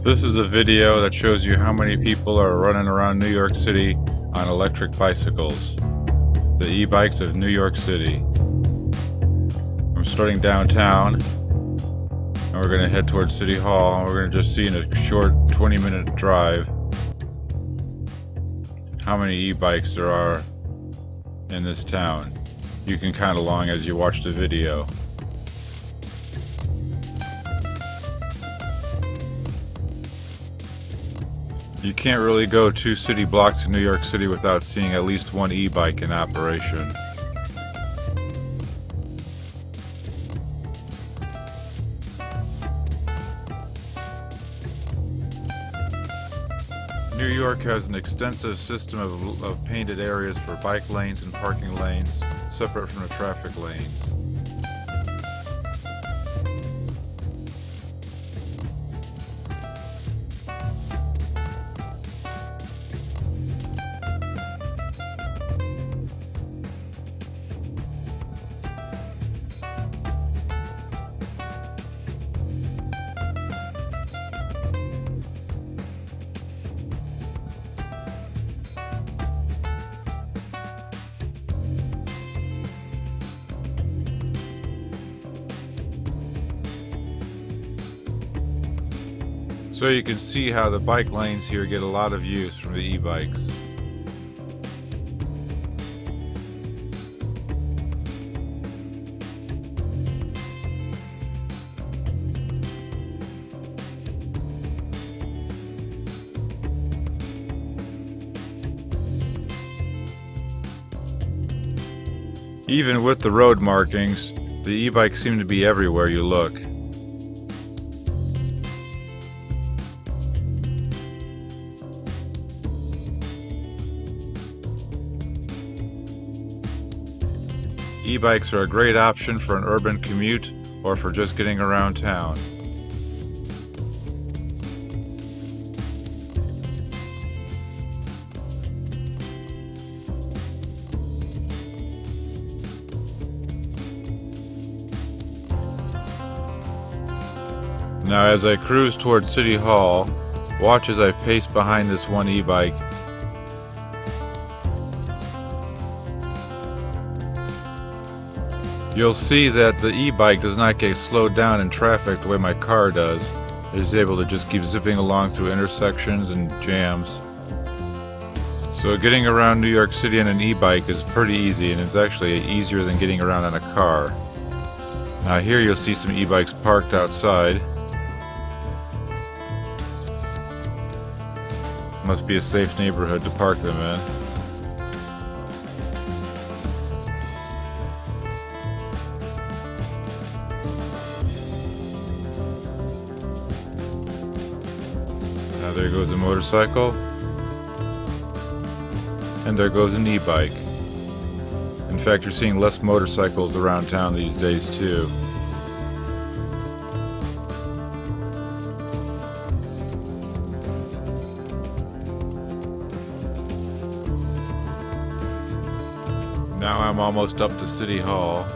This is a video that shows you how many people are running around New York City on electric bicycles. The e-bikes of New York City. I'm starting downtown and we're going to head towards City Hall, and we're going to just see in a short 20-minute drive how many e-bikes there are in this town. You can count along as you watch the video. You can't really go 2 city blocks in New York City without seeing at least one e-bike in operation. New York has an extensive system of painted areas for bike lanes and parking lanes separate from the traffic lanes. So you can see how the bike lanes here get a lot of use from the e-bikes. Even with the road markings, the e-bikes seem to be everywhere you look. E-bikes are a great option for an urban commute or for just getting around town. Now as I cruise towards City Hall, watch as I pace behind this one e-bike. You'll see that the e-bike does not get slowed down in traffic the way my car does. It is able to just keep zipping along through intersections and jams. So getting around New York City on an e-bike is pretty easy, and it's actually easier than getting around on a car. Now here you'll see some e-bikes parked outside. Must be a safe neighborhood to park them in. Now there goes a motorcycle, and there goes an e-bike. In fact, you're seeing less motorcycles around town these days too. Now I'm almost up to City Hall.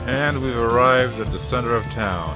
And we've arrived at the center of town.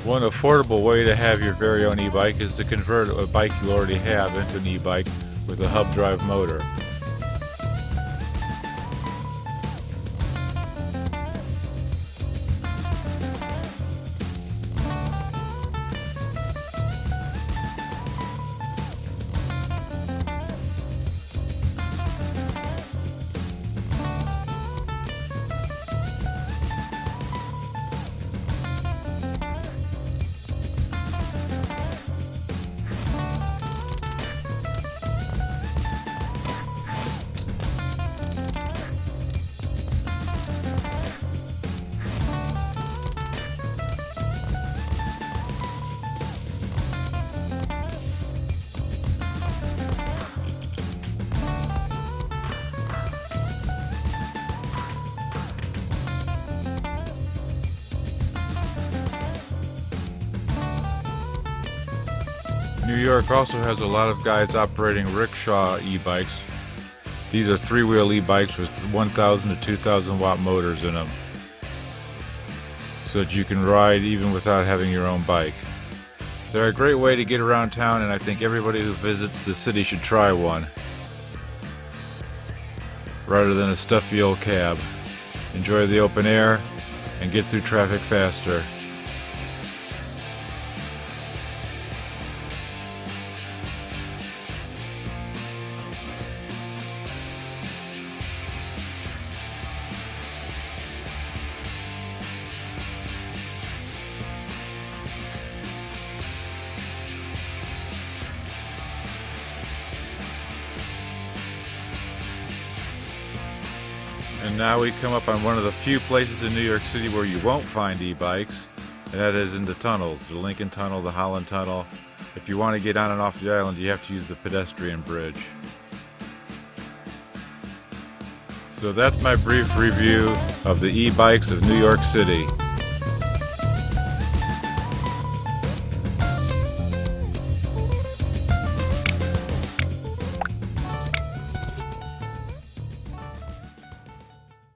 One affordable way to have your very own e-bike is to convert a bike you already have into an e-bike with a hub drive motor. New York also has a lot of guys operating rickshaw e-bikes. These are three-wheel e-bikes with 1,000 to 2,000 watt motors in them, so that you can ride even without having your own bike. They're a great way to get around town, and I think everybody who visits the city should try one, rather than a stuffy old cab. Enjoy the open air and get through traffic faster. And now we come up on one of the few places in New York City where you won't find e-bikes, and that is in the tunnels, the Lincoln Tunnel, the Holland Tunnel. If you want to get on and off the island, you have to use the pedestrian bridge. So that's my brief review of the e-bikes of New York City.